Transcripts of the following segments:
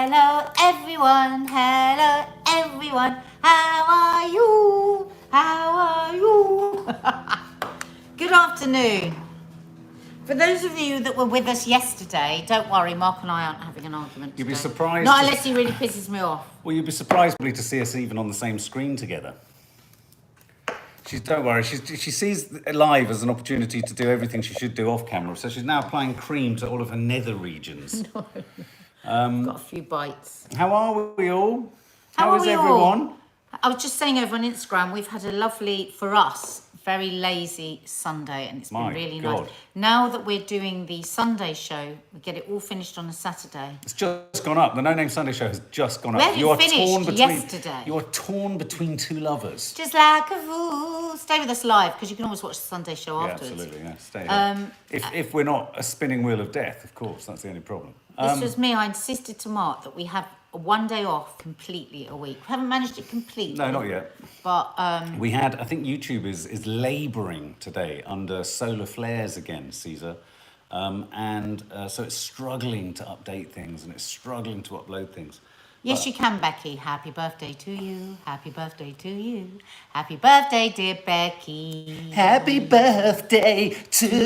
Hello everyone, how are you? How are you? Good afternoon. For those of you that were with us yesterday, don't worry, Mark and I aren't having an argument today. You'd be surprised. Not unless he really pisses me off. Well, you'd be surprised to see us even on the same screen together. Don't worry, she sees live as an opportunity to do everything she should do off camera, so she's now applying cream to all of her nether regions. No. Got a few bites. How are we all? How is everyone? I was just saying over on Instagram, we've had a lovely, for us, very lazy Sunday, and it's been really nice. Now that we're doing the Sunday show, we get it all finished on a Saturday. It's just gone up. The No Name Sunday show has just gone up. Well, you finished yesterday. You are torn between two lovers. Just like a fool. Stay with us live, because you can always watch the Sunday show afterwards. Absolutely, yeah. Stay there. If we're not a spinning wheel of death, of course, that's the only problem. This was me. I insisted to Mark that we have one day off completely a week. We haven't managed it completely. No, not yet. But we had, I think YouTube is labouring today under solar flares again, Caesar. So it's struggling to update things and it's struggling to upload things. Yes, you can, Becky. Happy birthday to you. Happy birthday to you. Happy birthday, dear Becky. Happy birthday to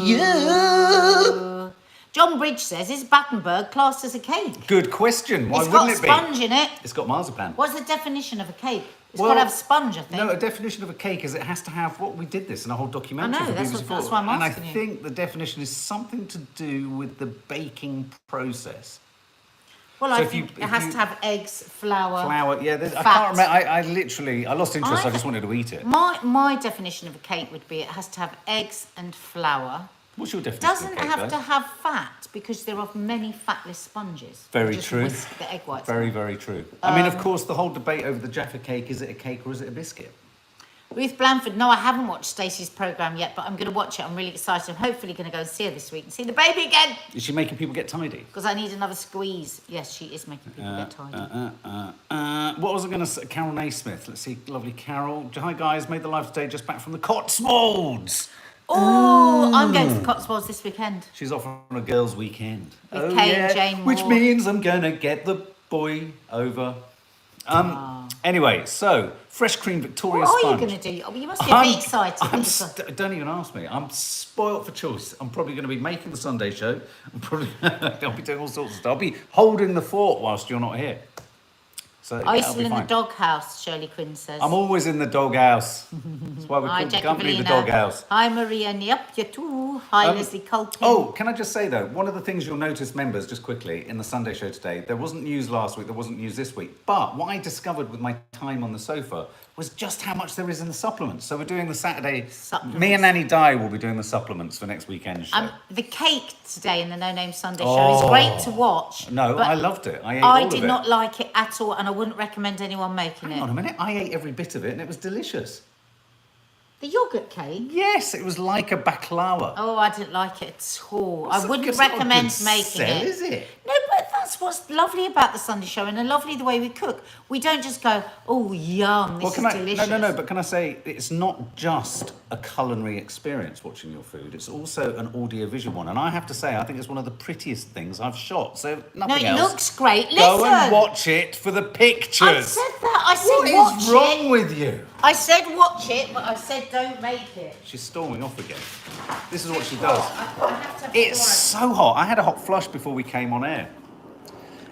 you. John Bridge says, is Battenberg classed as a cake? Good question. Why wouldn't it be? It's got sponge in it. It's got marzipan. What's the definition of a cake? It's got to have sponge, I think. No, a definition of a cake is it has to have, we did this in a whole documentary. I know, that's why I'm asking you. And I think the definition is something to do with the baking process. Well, so I think it has to have eggs, flour, yeah. fat. I can't remember. I lost interest. I just wanted to eat it. My definition of a cake would be it has to have eggs and flour. What's your definition of a cake? Doesn't have to have fat because there are many fatless sponges. Very true. Whisk the egg whites. Very, very true. I mean, of course, the whole debate over the Jaffa cake, is it a cake or is it a biscuit? Ruth Blanford, no, I haven't watched Stacey's programme yet, but I'm going to watch it. I'm really excited. I'm hopefully going to go and see her this week and see the baby again. Is she making people get tidy? Because I need another squeeze. Yes, she is making people get tidy. What was I going to say? Carol Naismith. Let's see, lovely Carol. Hi, guys. Made the live today just back from the Cotswolds. Oh, I'm going to the Cotswolds this weekend. She's off on a girls' weekend. With Kate and Jane Moore. Which means I'm going to get the boy over. Anyway, so fresh cream Victoria sponge. What are you going to do? Oh, you must be a bit excited. Don't even ask me. I'm spoilt for choice. I'm probably going to be making the Sunday show. I'll be doing all sorts of stuff. I'll be holding the fort whilst you're not here. So are you still in the doghouse? Shirley Quinn says. I'm always in the doghouse. That's why we call the company the doghouse. Hi Maria Niap, too. Hi Leslie Culkin. Oh, can I just say though, one of the things you'll notice, members, just quickly, in the Sunday show today, there wasn't news last week, there wasn't news this week, but what I discovered with my time on the sofa was just how much there is in the supplements. So we're doing the Saturday. Me and Nanny Di will be doing the supplements for next weekend's show. The cake today in the No Name Sunday show is great to watch. No, I loved it. I did not like it at all, and I wouldn't recommend anyone making it. Hang on a minute, I ate every bit of it and it was delicious. The yoghurt cake? Yes, it was like a baklava. Oh, I didn't like it at all. I wouldn't recommend making it. Is it? No, but that's what's lovely about the Sunday show and lovely the way we cook. We don't just go, oh, yum, this is delicious. No, but can I say, it's not just a culinary experience watching your food, it's also an audio-visual one. And I have to say, I think it's one of the prettiest things I've shot. So nothing else. No, it looks great. Listen. Go and watch it for the pictures. I said that. I said watch it. What is wrong with you? I said watch it, but I said don't make it. She's storming off again. This is what she does. It's so hot. I had a hot flush before we came on air.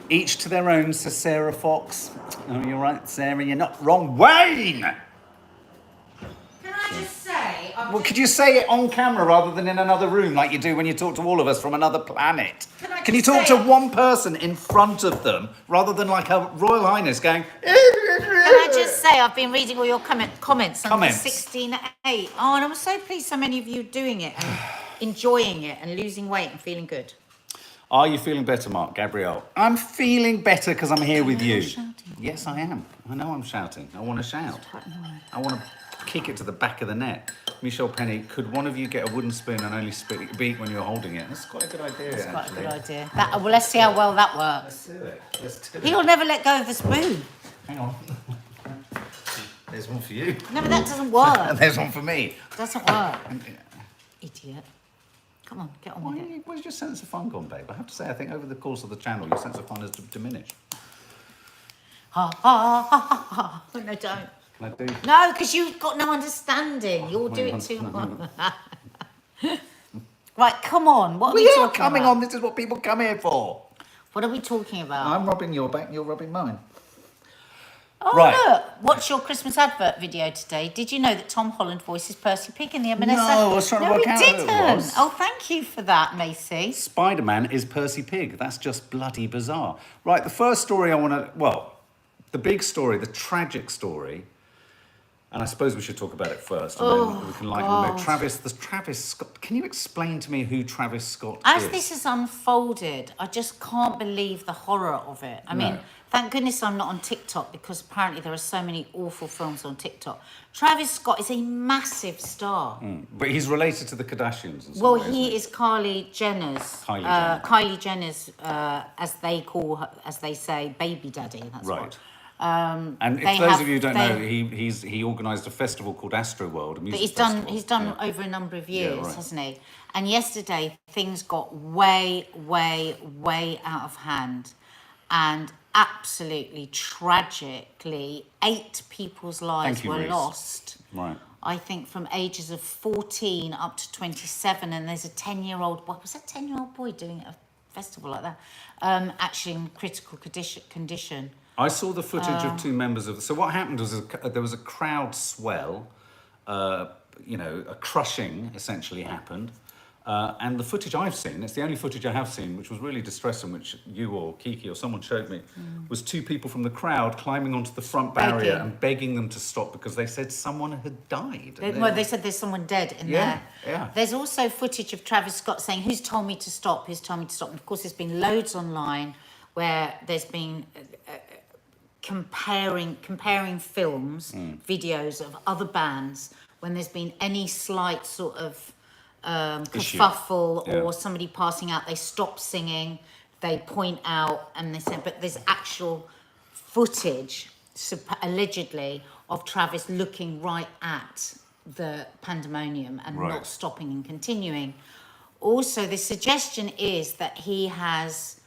Each to their own, says Sarah Fox. Oh, you're right, Sarah, you're not wrong. Wayne! Can I just say... Could you say it on camera rather than in another room like you do when you talk to all of us from another planet? Can you talk to one person in front of them rather than like a Royal Highness going... Can I just say, I've been reading all your comments on 16:8. Oh, and I'm so pleased so many of you are doing it and enjoying it and losing weight and feeling good. Are you feeling better, Mark? Gabrielle? I'm feeling better because I'm here with you. Yes, I am. I know I'm shouting. I want to shout. I want to kick it to the back of the net. Michelle Penny, could one of you get a wooden spoon and only beat when you're holding it? That's quite a good idea, That's quite a good idea. Well, let's see how well that works. Let's do it. He'll never let go of the spoon. Hang on. There's one for you. No, but that doesn't work. There's one for me. Doesn't work. Idiot. Come on, get on with it. Where's your sense of fun gone, babe? I have to say, I think over the course of the channel, your sense of fun has diminished. Ha ha ha ha ha. No, don't. Can I do? No, because you've got no understanding. You'll do it too much. Right, come on. What are we talking coming about? on. This is what people come here for. What are we talking about? I'm rubbing your back, you're rubbing mine. Oh, Right. look. Watch your Christmas advert video today. Did you know that Tom Holland voices Percy Pig in the M&S? No, I was trying to work out who it didn't. was. Oh, thank you for that, Macy. Spider-Man is Percy Pig. That's just bloody bizarre. Right, the first story I want to... Well, the big story, the tragic story, and I suppose we should talk about it first, and then we can lighten the mood. Travis Scott. Can you explain to me who Travis Scott is? As this has unfolded, I just can't believe the horror of it. I mean, thank goodness I'm not on TikTok, because apparently there are so many awful films on TikTok. Travis Scott is a massive star. But he's related to the Kardashians. In some Well, way, he isn't is Kylie Jenner's, Kylie Jenner's, as they call her, as they say, baby daddy. That's right. what. And if those of you who don't know, he organised a festival called Astroworld, a music festival. He's done over a number of years, hasn't he? And yesterday things got way, way, way out of hand, and absolutely tragically, 8 people's lives were lost. Right. I think from ages of 14 up to 27, and there's a 10-year-old boy. Was that 10-year-old boy doing a festival like that? Actually in critical condition. I saw the footage of 2 members of... So what happened was there was a crowd swell, a crushing essentially happened. And the footage I've seen, it's the only footage I have seen, which was really distressing, which you or Kiki or someone showed me, was 2 people from the crowd climbing onto the front barrier and begging them to stop because they said someone had died. They said there's someone dead in there. Yeah. There's also footage of Travis Scott saying, who's told me to stop, who's told me to stop. And of course, there's been loads online where there's been... comparing films, videos of other bands when there's been any slight sort of kerfuffle or somebody passing out, they stop singing, they point out, and they say, but there's actual footage, allegedly, of Travis looking right at the pandemonium and not stopping and continuing. Also, the suggestion is that he has,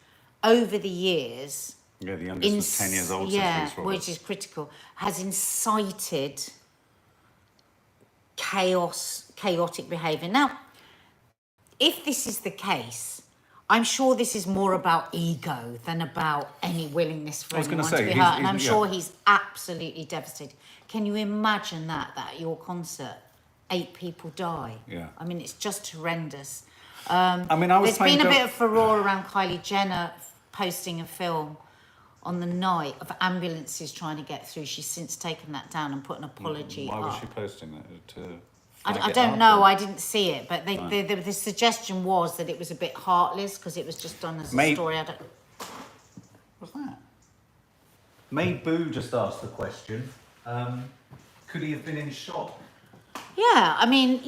over the years... Yeah, the youngest was 10 years old. Yeah, which is critical. Has incited chaotic behaviour. Now, if this is the case, I'm sure this is more about ego than about any willingness for anyone to be hurt. And I'm sure he's absolutely devastated. Can you imagine that at your concert, 8 people die? Yeah. I mean, it's just horrendous. There's been a bit of furore around Kylie Jenner posting a film on the night of ambulances trying to get through. She's since taken that down and put an apology Why was up. she posting that? I don't know. I didn't see it, but the suggestion was that it was a bit heartless because it was just done as a story. What's that? May Boo just asked the question. Could he have been in shock? Yeah, I mean,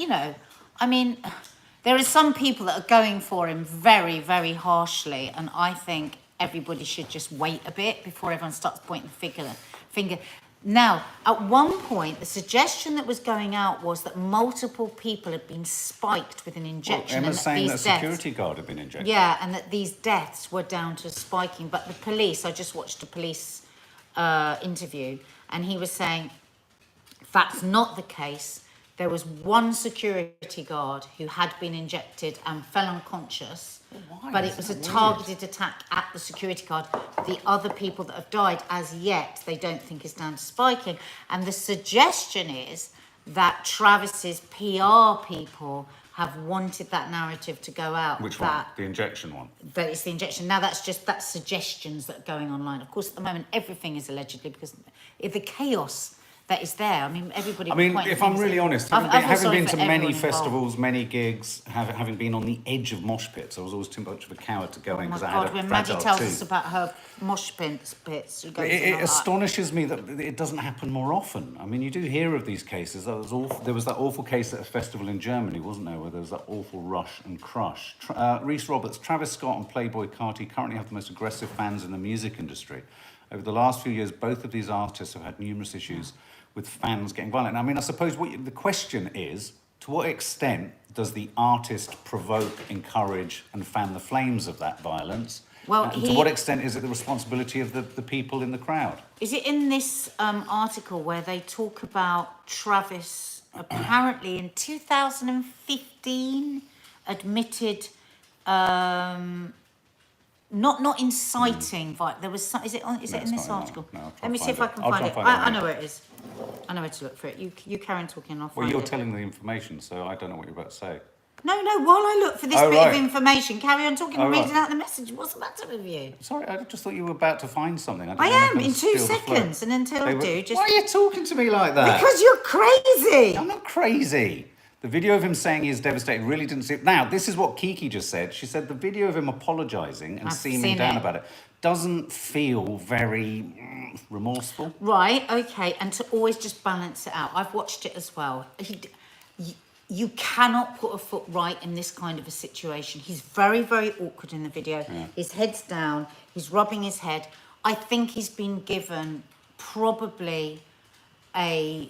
there are some people that are going for him very, very harshly, and I think everybody should just wait a bit before everyone starts pointing the finger. Now, at one point, the suggestion that was going out was that multiple people had been spiked with an injection. Emma's and saying that a security guard had been injected. Yeah, and that these deaths were down to spiking. But the police, I just watched a police interview, and he was saying that's not the case. There was one security guard who had been injected and fell unconscious, but it was a targeted attack at the security guard. The other people that have died, as yet, they don't think is down to spiking. And the suggestion is that Travis's PR people have wanted that narrative to go out. Which one? The injection one? That it's the injection. Now, that's suggestions that are going online. Of course, at the moment, everything is allegedly because of the chaos that is there. I mean, everybody... if I'm really honest, having been to many festivals, many gigs, having been on the edge of mosh pits, I was always too much of a coward to go in because I had a fragile when Maddie tells tooth. us about her mosh pits, it astonishes me that it doesn't happen more often. I mean, you do hear of these cases. There was that awful case at a festival in Germany, wasn't there, where there was that awful rush and crush. Rhys Roberts, Travis Scott and Playboi Carti currently have the most aggressive fans in the music industry. Over the last few years, both of these artists have had numerous issues with fans getting violent. I mean, I suppose the question is, to what extent does the artist provoke, encourage, and fan the flames of that violence? Well, and to what extent is it the responsibility of the people in the crowd? Is it in this article where they talk about Travis apparently in 2015 admitted not inciting violence? There was some, is it in this article? No, let me see if I can find it. I know where it is. I know where to look for it. You carry on talking and I'll find it. Well, you're telling the information, so I don't know what you're about to say. No, while I look for this bit of information, carry on talking and reading out the message. What's the matter with you? Sorry, I just thought you were about to find something. I am, in 2 seconds, and until I do, just... Why are you talking to me like that? Because you're crazy! I'm not crazy. The video of him saying he's devastated really didn't seem... Now, this is what Kiki just said. She said the video of him apologising and seeming down about it doesn't feel very remorseful. Right, okay, and to always just balance it out. I've watched it as well. You cannot put a foot right in this kind of a situation. He's very, very awkward in the video. Yeah. His head's down. He's rubbing his head. I think he's been given probably a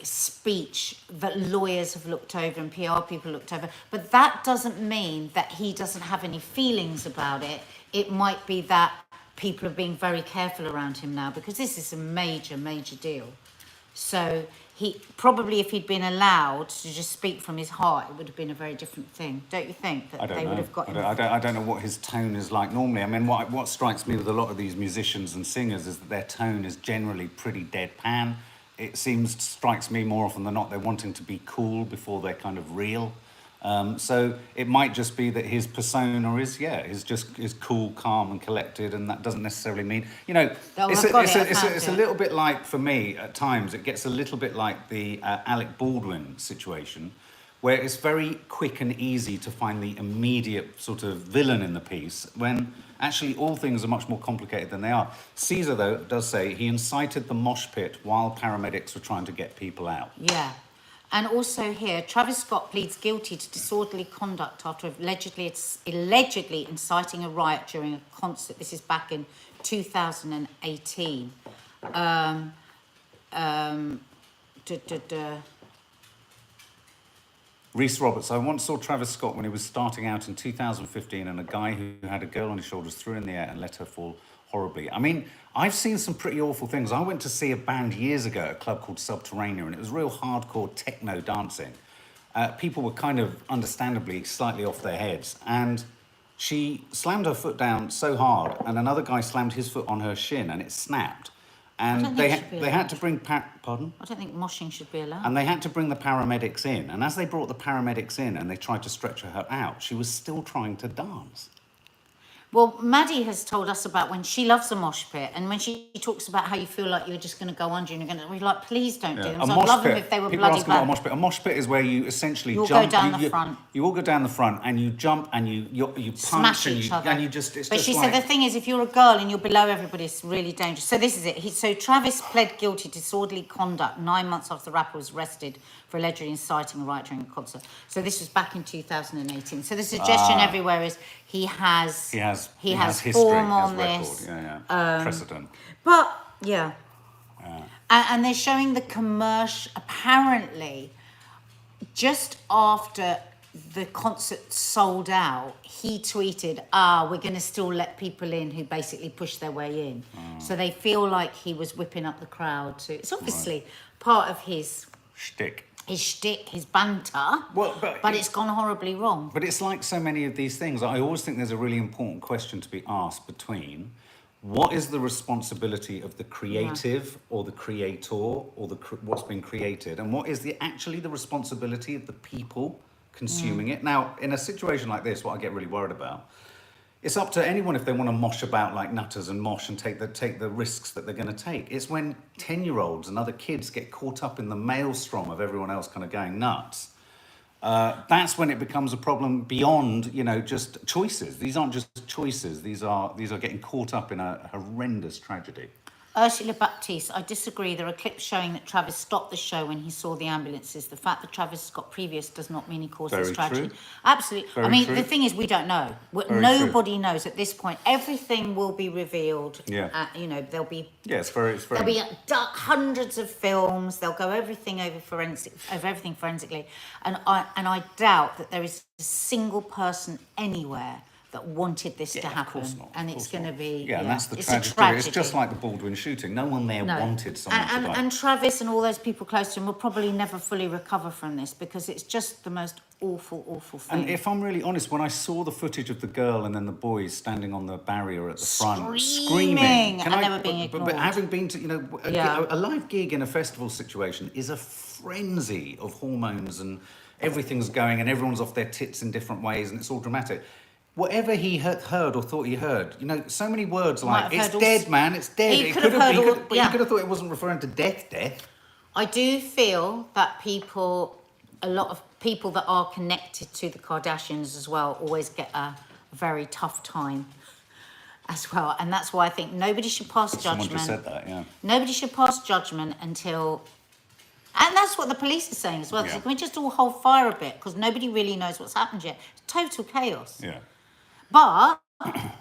speech that lawyers have looked over and PR people looked over. But that doesn't mean that he doesn't have any feelings about it. It might be that people are being very careful around him now because this is a major, major deal. So... he probably, if he'd been allowed to just speak from his heart, it would have been a very different thing, don't you think? That they would have got him. I don't know what his tone is like normally. I mean, what strikes me with a lot of these musicians and singers is that their tone is generally pretty deadpan. It strikes me more often than not they're wanting to be cool before they're kind of real. So it might just be that his persona is cool, calm, and collected, and that doesn't necessarily mean it's a little bit like, for me at times it gets a little bit like the Alec Baldwin situation, where it's very quick and easy to find the immediate sort of villain in the piece when actually all things are much more complicated than they are. Caesar, though, does say he incited the mosh pit while paramedics were trying to get people out. Yeah. And also here, Travis Scott pleads guilty to disorderly conduct after allegedly inciting a riot during a concert. This is back in 2018. Reese Roberts, I once saw Travis Scott when he was starting out in 2015 and a guy who had a girl on his shoulders threw her in the air and let her fall horribly. I mean, I've seen some pretty awful things. I went to see a band years ago at a club called Subterranean, and it was real hardcore techno dancing. People were kind of understandably slightly off their heads, and she slammed her foot down so hard, and another guy slammed his foot on her shin, and it snapped. And they had to bring... Pardon? I don't think moshing should be allowed. And they had to bring the paramedics in, and as they brought the paramedics in and they tried to stretch her out, she was still trying to dance. Well, Maddie has told us about when she loves a mosh pit, and when she talks about how you feel like you're just going to go under and you're going to, we're like, please don't do them. So I'd love them if they were bloody bad. A mosh pit. A mosh pit is where you essentially jump. Go down the front. You all go down the front and you jump and you punch smash and each other. And you just. It's but just she said the thing is, if you're a girl and you're below everybody, it's really dangerous. So this is it. So Travis pled guilty to disorderly conduct 9 months after the rapper was arrested for allegedly inciting a riot during a concert. So this was back in 2018. So the suggestion everywhere is he has history, form on this. Precedent. But and they're showing the commercial. Apparently, just after the concert sold out, he tweeted, we're going to still let people in who basically push their way in. So they feel like he was whipping up the crowd too. It's obviously part of his shtick. His banter, but it's gone horribly wrong. But it's like so many of these things. I always think there's a really important question to be asked between what is the responsibility of the creative or the creator or what's been created, and what is actually the responsibility of the people consuming it. Now, in a situation like this, what I get really worried about, it's up to anyone if they want to mosh about like nutters and mosh and take the risks that they're going to take. It's when 10-year-olds and other kids get caught up in the maelstrom of everyone else kind of going nuts. That's when it becomes a problem beyond, just choices. These aren't just choices. These are getting caught up in a horrendous tragedy. Ursula Baptiste, I disagree. There are clips showing that Travis stopped the show when he saw the ambulances. The fact that Travis got previous does not mean he caused this Very tragedy. true. Absolutely. I Very mean, true. the thing is, we don't know. Very Nobody knows at this point. Everything will be revealed. Yeah. You know, there'll be There'll be hundreds of films. They'll go everything over everything forensically, and I doubt that there is a single person anywhere that wanted this to happen. Of course not. And it's going to be and that's the it's tragedy. It's just like the Baldwin shooting. No one there wanted someone to die. And Travis and all those people close to him will probably never fully recover from this because it's just the most awful, awful thing. And if I'm really honest, when I saw the footage of the girl and then the boys standing on the barrier at the front, screaming, and they were being ignored. But having been to, a live gig in a festival situation is a frenzy of hormones and everything's going and everyone's off their tits in different ways and it's all dramatic. Whatever he heard or thought he heard, so many words like, it's dead, man, it's dead. He could have thought it wasn't referring to death. I do feel that a lot of people that are connected to the Kardashians as well always get a very tough time as well. And that's why I think nobody should pass judgment. Someone just said that, yeah. Nobody should pass judgment until... And that's what the police are saying as well. Yeah. So can we just all hold fire a bit? Because nobody really knows what's happened yet. It's total chaos. Yeah. But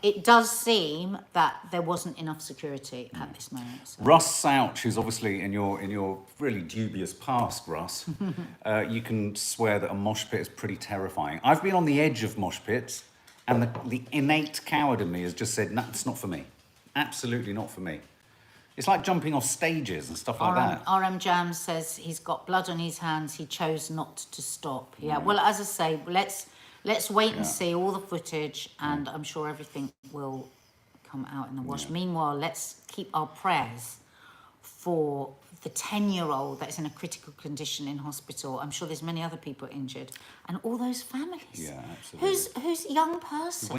it does seem that there wasn't enough security at this moment. So. Russ Souch, who's obviously in your really dubious past, Russ, you can swear that a mosh pit is pretty terrifying. I've been on the edge of mosh pits, and the innate coward in me has just said, no, it's not for me. Absolutely not for me. It's like jumping off stages and stuff like that. RM Jam says he's got blood on his hands. He chose not to stop. Yeah, well, as I say, let's wait and see all the footage, and I'm sure everything will come out in the wash. Meanwhile, let's keep our prayers for the 10-year-old that's in a critical condition in hospital. I'm sure there's many other people injured, and all those families. Yeah, absolutely. Who's a young person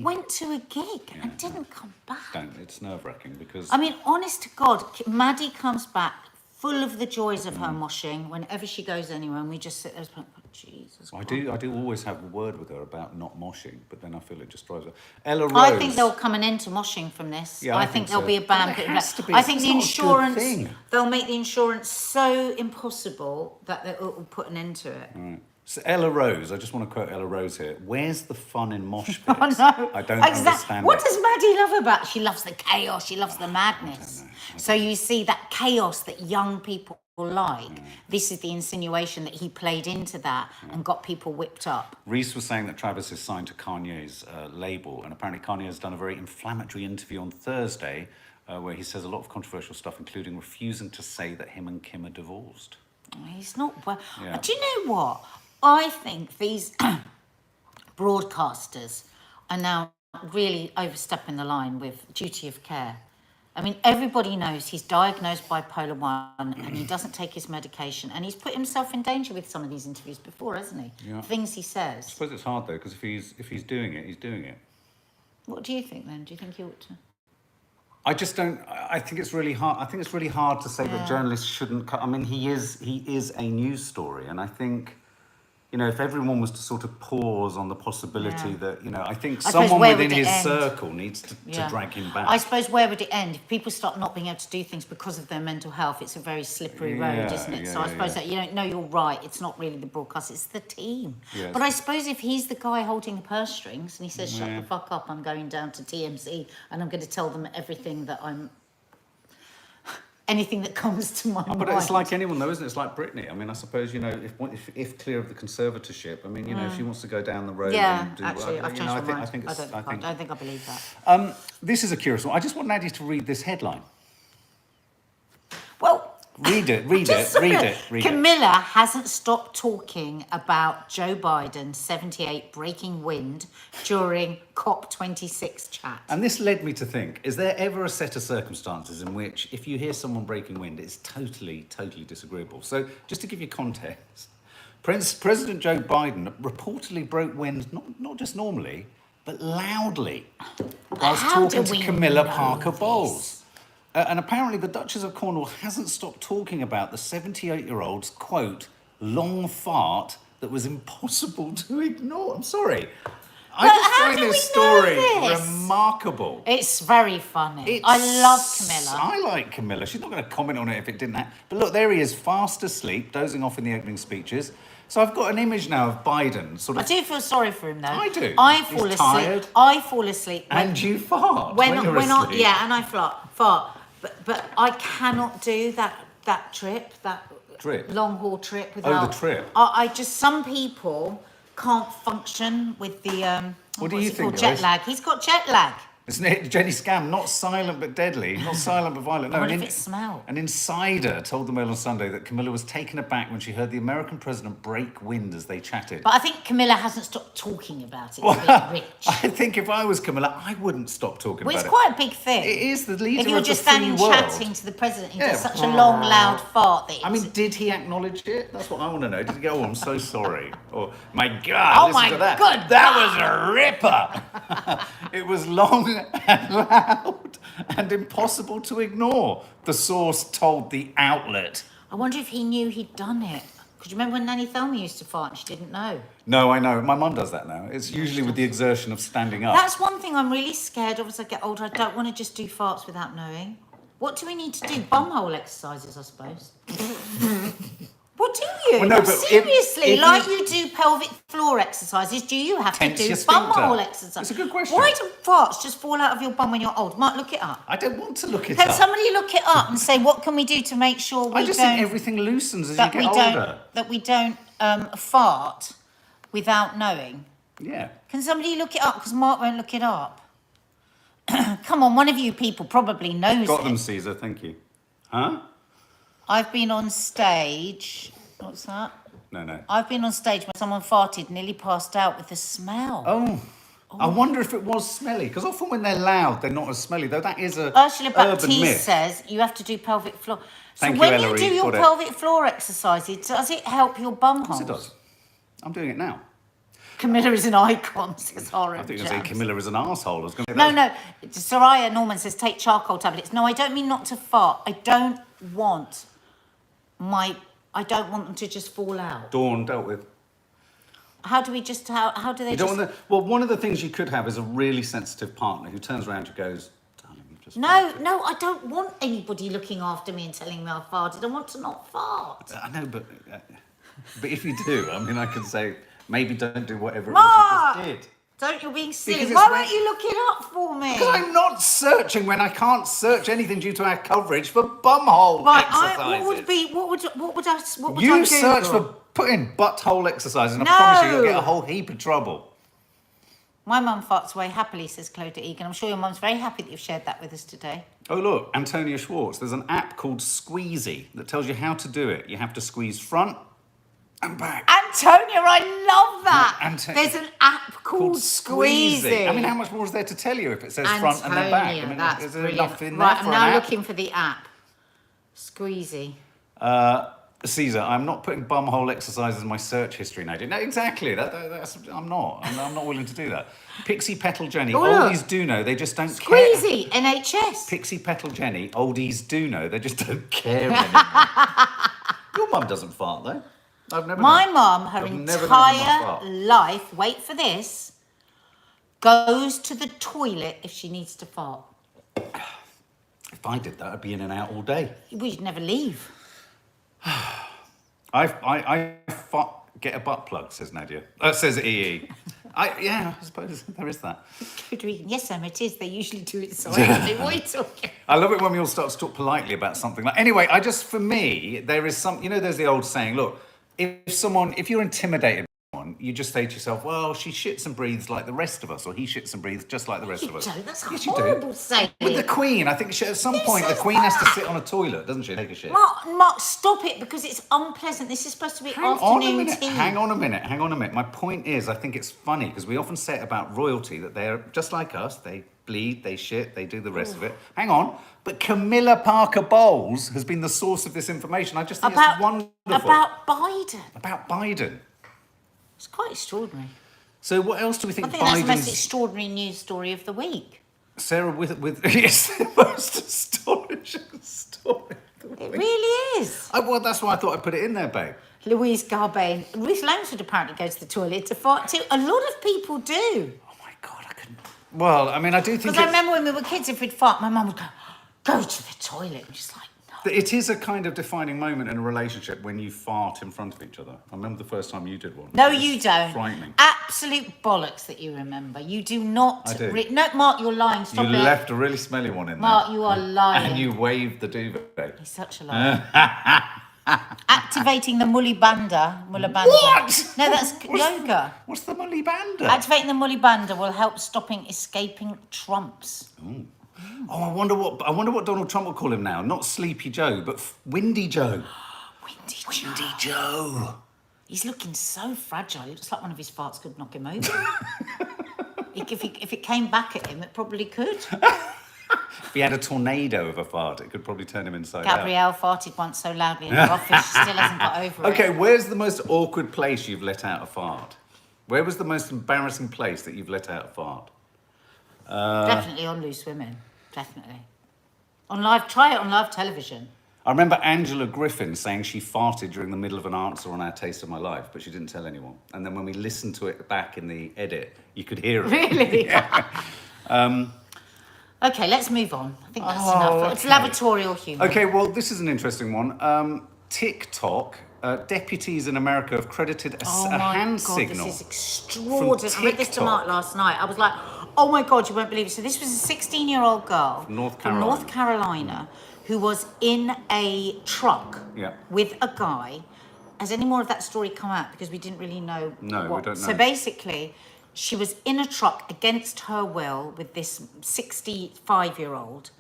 went to a gig and didn't come back. It's nerve-wracking because... I mean, honest to God, Maddie comes back full of the joys of her moshing whenever she goes anywhere, and we just sit there and think, oh, Jesus Christ. I do always have a word with her about not moshing, but then I feel it just drives her. Ella Rose. I think there'll come an end to moshing from this. Yeah, I think there'll be a ban. I think the insurance, they'll make the insurance so impossible that it will put an end to it. Right. So Ella Rose, I just want to quote Ella Rose here. Where's the fun in mosh pits? Oh, no. I don't understand What does Maddie love about it? She loves the chaos. She loves the madness. So you see that chaos that young people like. This is the insinuation that he played into that and got people whipped up. Reese was saying that Travis is signed to Kanye's label, and apparently Kanye has done a very inflammatory interview on Thursday where he says a lot of controversial stuff, including refusing to say that him and Kim are divorced. He's not... Well, do you know what? I think these broadcasters are now really overstepping the line with duty of care. I mean, everybody knows he's diagnosed bipolar 1 and he doesn't take his medication, and he's put himself in danger with some of these interviews before, hasn't he? Yeah. Things he says. I suppose it's hard, though, because if he's doing it, he's doing it. What do you think, then? Do you think he ought to? I just don't... I think it's really hard. I think it's really hard to say that journalists shouldn't... I mean, he is a news story, and I think... if everyone was to sort of pause on the possibility that, I think someone within his circle needs to drag him back. I suppose where would it end? If people start not being able to do things because of their mental health, it's a very slippery road, isn't it? So I suppose that, no, you're right. It's not really the broadcast, it's the team. Yes. But I suppose if he's the guy holding the purse strings and he says, shut the fuck up, I'm going down to TMZ and I'm going to tell them everything that anything that comes to my mind. But it's like anyone, though, isn't it? It's like Britney. I mean, I suppose, if clear of the conservatorship, I mean, if she wants to go down the road and do... actually, I've changed my mind. I don't think I believe that. This is a curious one. I just want Nadia to read this headline. Well... Read it. Camilla hasn't stopped talking about Joe Biden 78 breaking wind during COP26 chat. And this led me to think, is there ever a set of circumstances in which if you hear someone breaking wind, it's totally, totally disagreeable? So just to give you context, President Joe Biden reportedly broke wind, not just normally, but loudly, whilst talking to Camilla Parker Bowles. And apparently the Duchess of Cornwall hasn't stopped talking about the 78-year-old's, quote, long fart that was impossible to ignore. I'm sorry. I just how find do this we know story this? remarkable. It's very funny. I love Camilla. I like Camilla. She's not going to comment on it if it didn't happen. But look, there he is, fast asleep, dozing off in the opening speeches. So I've got an image now of Biden sort I of... do feel sorry for him though. I do. I He's fall asleep. tired. I fall asleep. And you fart when you're I asleep. yeah, and I fart. But I cannot do that trip, that Trip? long haul trip without. the trip. I just, some people can't function with the What do what's you it think, called? Jet guys? lag. He's got jet lag. Isn't it Jenny Scam? Not silent but deadly. Not silent but violent. No, I wonder an if it smelled. An insider told the Mail on Sunday that Camilla was taken aback when she heard the American president break wind as they chatted. But I think Camilla hasn't stopped talking about it. Well, It's a bit rich. I think if I was Camilla, I wouldn't stop talking Well, about it's it. quite a big thing. It is the leader If you're of just the free standing world. chatting to the president, he does Yeah. such a long, loud fart that I mean, it's- did he acknowledge it? That's what I want to know. Did he go, oh, I'm so sorry? Or, my God, Oh listen my to that. good That was a ripper. It was long and loud and impossible to ignore, the source told the outlet. I wonder if he knew he'd done it. Because you remember when Nanny Thelma used to fart and she didn't know? No, I know. My mum does that now. It's usually with the exertion of standing up. That's one thing I'm really scared of as I get older. I don't want to just do farts without knowing. What do we need to do? Bumhole exercises, I suppose. What do you? Well, no, but seriously, if like you- you do pelvic floor exercises, do you have to Tense do your sphincter. bumhole exercises? It's a good question. Why do farts just fall out of your bum when you're old? Mark, look it up. I don't want to look it Can up. somebody look it up and say what can we do to make sure we I just don't think everything loosens as you that get we older. don't fart without knowing? Yeah. Can somebody look it up? Because Mark won't look it up. Come on, one of you people probably knows Got it. them, Caesar. Thank you. Huh? I've been on stage. What's that? No. I've been on stage when someone farted, nearly passed out with the smell. Oh. I wonder if it was smelly, because often when they're loud, they're not as smelly, though that is a Ursula urban Baptiste myth. says you have to do pelvic floor. So Thank you, when Ellery, you do your got it. pelvic floor exercises, does it help your bum Of course holes? it does. I'm doing it now. Camilla is an icon, says Orange. I think I say Camilla is an arsehole. I was going to No. Soraya Norman says take charcoal tablets. No, I don't mean not to fart. I don't want them to just fall out. Dawn dealt with. How do they You just... don't want well, one of the things you could have is a really sensitive partner who turns around and goes, darling, you've just No, I don't want anybody looking after me and telling me I farted. I want to not fart. I know, but if you do, I mean, I could say, maybe don't do whatever Mark! it was you just did. Don't, you're being silly. Because it's Why very- won't you look it up for me? Because I'm not searching when I can't search anything due to our coverage for bumhole exercises. What would I You Google? search for putting butthole exercise, and I promise you, you'll get a whole heap of trouble. My mum farts away happily, says Clodagh Egan. I'm sure your mum's very happy that you've shared that with us today. Oh, look, Antonia Schwartz. There's an app called Squeezy that tells you how to do it. You have to squeeze front and back. Antonia, I love that. No, There's an app called Squeezy. I mean, how much more is there to tell you if it says front and then back? I mean, that's is there brilliant. enough in Right, there I'm for now an app? looking for the app. Squeezy. Caesar, I'm not putting bumhole exercises in my search history, Nadia. No, exactly. I'm not. I'm not willing to do that. Pixie Petal Jenny, Oh, look. oldies do know, they just don't care. Squeezy, NHS. Pixie Petal Jenny, oldies do know, they just don't care anymore. Your mum doesn't fart, though. I've never My known. mum, her I've never known my mum entire fart. life, wait for this, goes to the toilet if she needs to fart. If I did that, I'd be in and out all day. We'd never leave. I get a butt plug, says Nadia. Says EE. I suppose there is that. Yes, Em, it is. They usually do it silently. What are you talking? I love it when we all start to talk politely about something. Anyway, for me, there is there's the old saying, look, if you're intimidated by someone, you just say to yourself, well, she shits and breathes like the rest of us, or he shits and breathes just like the rest of us. That's a Yes, you do. horrible saying. With the Queen, I think at some point the says Queen has to that? sit on a toilet, doesn't she? Take a shit. Mark, stop it because it's unpleasant. This is supposed to be afternoon tea. Hang on a minute. My point is, I think it's funny because we often say it about royalty that they're just like us. They bleed, they shit, they do the rest of it. Hang on. But Camilla Parker Bowles has been the source of this information. I just think it's wonderful. About Biden. About Biden. It's quite extraordinary. So what else do we think I think that's the most Biden's... extraordinary news story of the week. Sarah with yes, the most astonishing story. It really is. Well, that's why I thought I'd put it in there, babe. Louise Garbain. Ruth Langsford apparently goes to the toilet to fart too. A lot of people do. Oh Well, I mean, I do think Because I remember when we were kids, if we'd fart, my mum would go to the toilet. And just like, no. it is a kind of defining moment in a relationship when you fart in front of each other. I remember the first time you did one. No, It was you don't. Frightening. Absolute bollocks that you remember. You do not. I do. No, Mark, you're lying. Stop You it. left a really smelly one in Mark, there. you are lying. And you waved the duvet. He's such a liar. Activating the Muli Bandha. What? No, that's yoga. What's the Mully Banda? Activating the Muli Bandha will help stopping escaping trumps. Oh, I wonder what Donald Trump will call him now. Not Sleepy Joe, but Windy Joe. Windy Joe. He's looking so fragile. It looks like one of his farts could knock him over. If it came back at him, it probably could. If he had a tornado of a fart, it could probably turn him inside out. Gabrielle farted once so loudly in the office, she still hasn't got over it. Okay, where's the most awkward place you've let out a fart? Where was the most embarrassing place that you've let out a fart? Definitely on Loose Women. Definitely. Try it on live television. I remember Angela Griffin saying she farted during the middle of an answer on Our Taste of My Life, but she didn't tell anyone. And then when we listened to it back in the edit, you could hear it. Really? Yeah. Okay, let's move on. I think that's enough. It's lavatorial humour. Okay, well, this is an interesting one. Tik Tok, deputies in America have credited a hand signal. This is extraordinary. I read this to Mark last night. I was like, oh my God, you won't believe it. So this was a 16-year-old girl From North Carolina who was in a truck with a guy. Has any more of that story come out? Because we didn't really know. No, we don't know. So basically, she was in a truck against her will with this 65-year-old,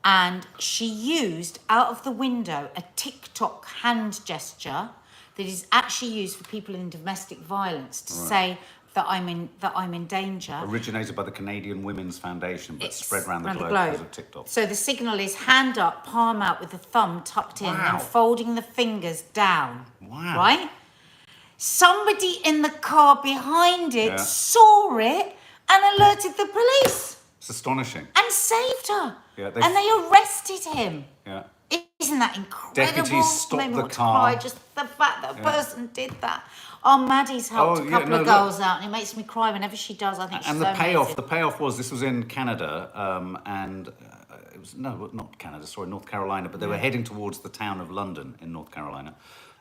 and she used out of the window a TikTok hand gesture that is actually used for people in domestic violence to say that I'm in danger. Originated by the Canadian Women's Foundation, but spread around the globe because of TikTok. So the signal is hand up, palm out with the thumb tucked in and folding the fingers down. Wow. Right? Somebody in the car behind it saw it and alerted the police. It's astonishing. And saved her. Yeah, and they arrested him. Yeah. Isn't that incredible? Deputies stopped the car. Just the fact that a person did that. Oh, Maddie's helped a couple of girls out, and it makes me cry whenever she does. I think she's so amazing. The payoff was, this was in Canada, and it was, no, not Canada, sorry, North Carolina, but they were heading towards the town of London in North Carolina.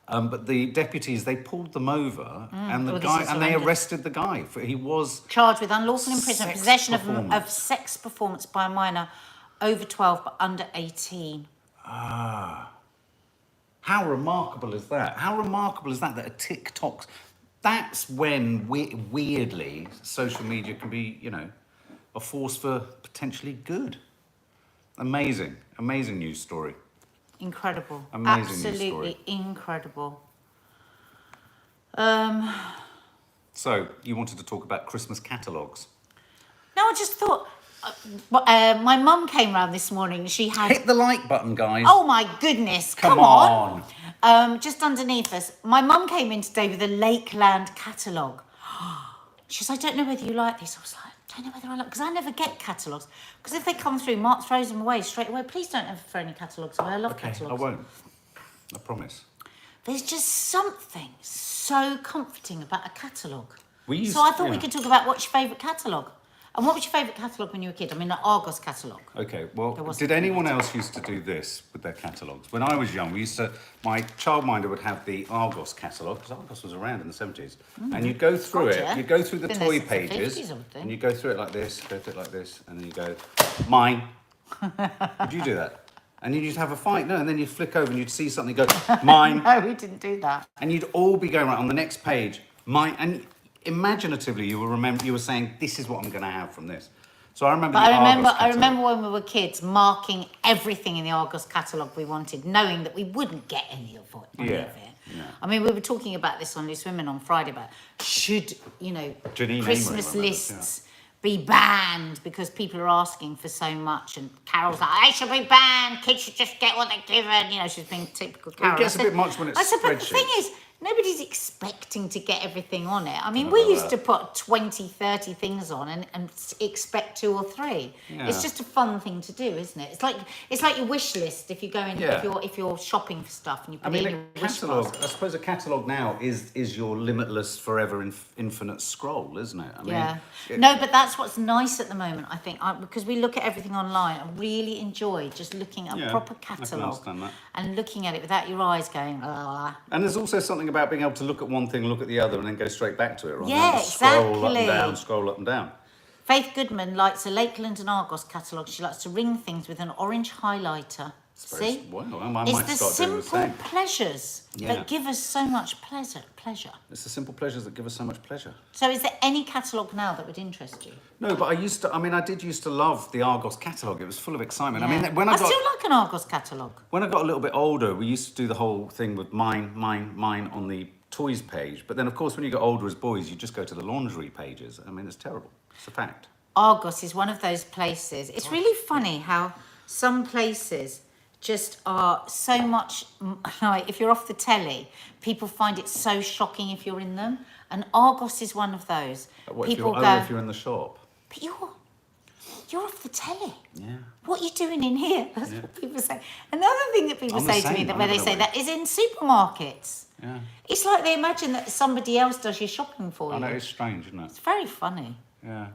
But the deputies, they pulled them over, and they arrested the guy. He was charged with unlawful imprisonment, possession of sex performance by a minor over 12 but under 18. How remarkable is that? How remarkable is that a TikTok... That's when, weirdly, social media can be, a force for potentially good. Amazing. Amazing news story. Incredible. Amazing Absolutely news story. Incredible. So, you wanted to talk about Christmas catalogues. No, I just thought... my mum came round this morning. She had... Hit the like button, guys. Oh, my goodness. Come on. Just underneath us. My mum came in today with a Lakeland catalogue. She says, I don't know whether you like this. I was like, I don't know whether I like... Because I never get catalogues. Because if they come through, Mark throws them away straight away. Please don't ever throw any catalogues away. I love catalogues. I won't. I promise. There's just something so comforting about a catalogue. So I thought we could talk about what's your favourite catalogue. And what was your favourite catalogue when you were a kid? I mean, the Argos catalogue. Okay, well, did anyone else used to do this with their catalogues? When I was young, my childminder would have the Argos catalogue, because Argos was around in the 70s. And you'd go through it, you'd go through the toy pages, and you go through it like this, and then you go, mine. Would you do that? And you'd have a fight, and then you'd flick over and you'd see something, go, mine. No, we didn't do that. And you'd all be going right on the next page, mine, and imaginatively you were saying, this is what I'm going to have from this. So I remember I remember when we were kids marking everything in the Argos catalogue we wanted, knowing that we wouldn't get any of it. Yeah. I mean, we were talking about this on Loose Women on Friday about should, Christmas lists be banned because people are asking for so much, and Carol's like, they should be banned, kids should just get what they're given. She's being typical Carol. It gets a bit much when it's spreadsheets. But the thing is, nobody's expecting to get everything on it. I mean, we used to put 20, 30 things on and expect 2 or 3. Yeah. It's just a fun thing to do, isn't it? It's like your wish list if you go in, if you're shopping for stuff and you put it in your wish catalogue. basket. I suppose a catalogue now is your limitless, forever, infinite scroll, isn't it? I mean, No, but that's what's nice at the moment, I think, because we look at everything online. I really enjoy just looking at a proper catalogue and looking at it without your eyes going, ah. And there's also something about being able to look at one thing, look at the other, and then go straight back to it. Right? Yeah, Scroll up and down, scroll up and down. Faith Goodman likes a Lakeland and Argos catalogue. She likes to ring things with an orange highlighter. See? Well, it's the simple pleasures that give us so much pleasure. It's the simple pleasures that give us so much pleasure. So is there any catalogue now that would interest you? No, but I did used to love the Argos catalogue. It was full of excitement. Yeah. I mean, I still like an Argos catalogue. When I got a little bit older, we used to do the whole thing with mine on the toys page. But then, of course, when you get older as boys, you just go to the lingerie pages. I mean, it's terrible. It's a fact. Argos is one of those places. It's really funny how some places just are so much, like if you're off the telly, people find it so shocking if you're in them. And Argos is one of those. If you're in the shop. But you're off the telly. Yeah. What are you doing in here? That's what people say. Another thing that people say to me when they say that is in supermarkets. Yeah. It's like they imagine that somebody else does your shopping for you. I know, it's strange, isn't it? It's very funny. Yeah.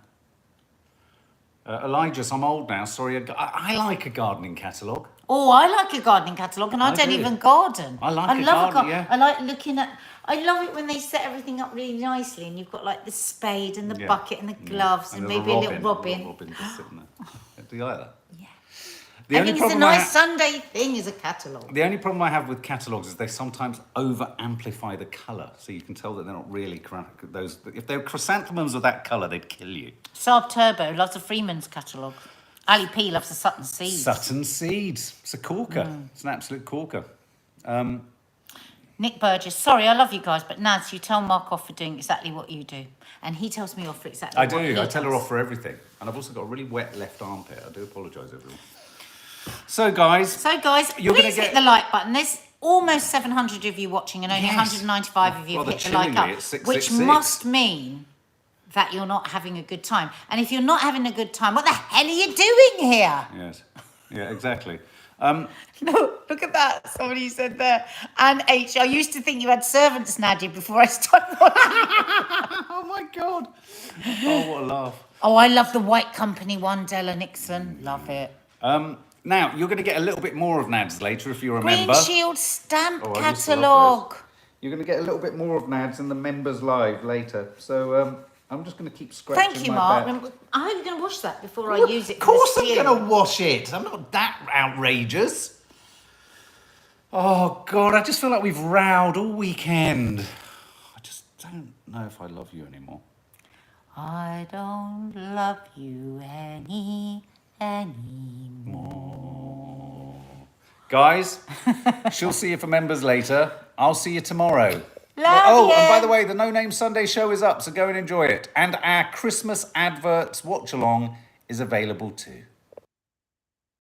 Elijah's, I'm old now, sorry. I like a gardening catalogue. Oh, I like a gardening catalogue, and I don't even garden. I love a garden, yeah. I like looking at... I love it when they set everything up really nicely, and you've got like the spade and the bucket and the gloves and maybe a little robin. Robin just sitting there. Do you like that? Yeah. The I think it's a nice Sunday thing is a catalogue. The only problem I have with catalogues is they sometimes over-amplify the colour, so you can tell that they're not really those. If they were chrysanthemums of that colour, they'd kill you. Saab Turbo loves a Freeman's catalogue. Ali P loves the Sutton Seeds. Sutton Seeds. It's a corker. It's an absolute corker. Nick Burgess, sorry, I love you guys, but Naz, you tell Mark off for doing exactly what you do. And he tells me off for exactly what he does. I tell her off for everything. And I've also got a really wet left armpit. I do apologise, everyone. So, guys, please hit the like button. There's almost 700 of you watching and only 195 of you have hit the like up, which must mean that you're not having a good time. And if you're not having a good time, what the hell are you doing here? Yes. Yeah, exactly. No, look at that. Somebody said there. And H, I used to think you had servants, Nadia, before I started watching. Oh, my God. Oh, what a laugh. Oh, I love the White Company one, Della Nixon. Love it. Now, you're going to get a little bit more of Nads later if you remember. Green Shield stamp catalogue. You're going to get a little bit more of Nads in the members live later. So I'm just going to keep scratching Thank you, my Mark. back. I hope you're going to wash that before I use it. Of course I'm going to wash it. I'm not that outrageous. Oh, God, I just feel like we've rowed all weekend. I just don't know if I love you anymore. I don't love you anymore. Guys, she'll see you for members later. I'll see you tomorrow. Love you. And by the way, the No Name Sunday show is up, so go and enjoy it. And our Christmas adverts watch along is available too.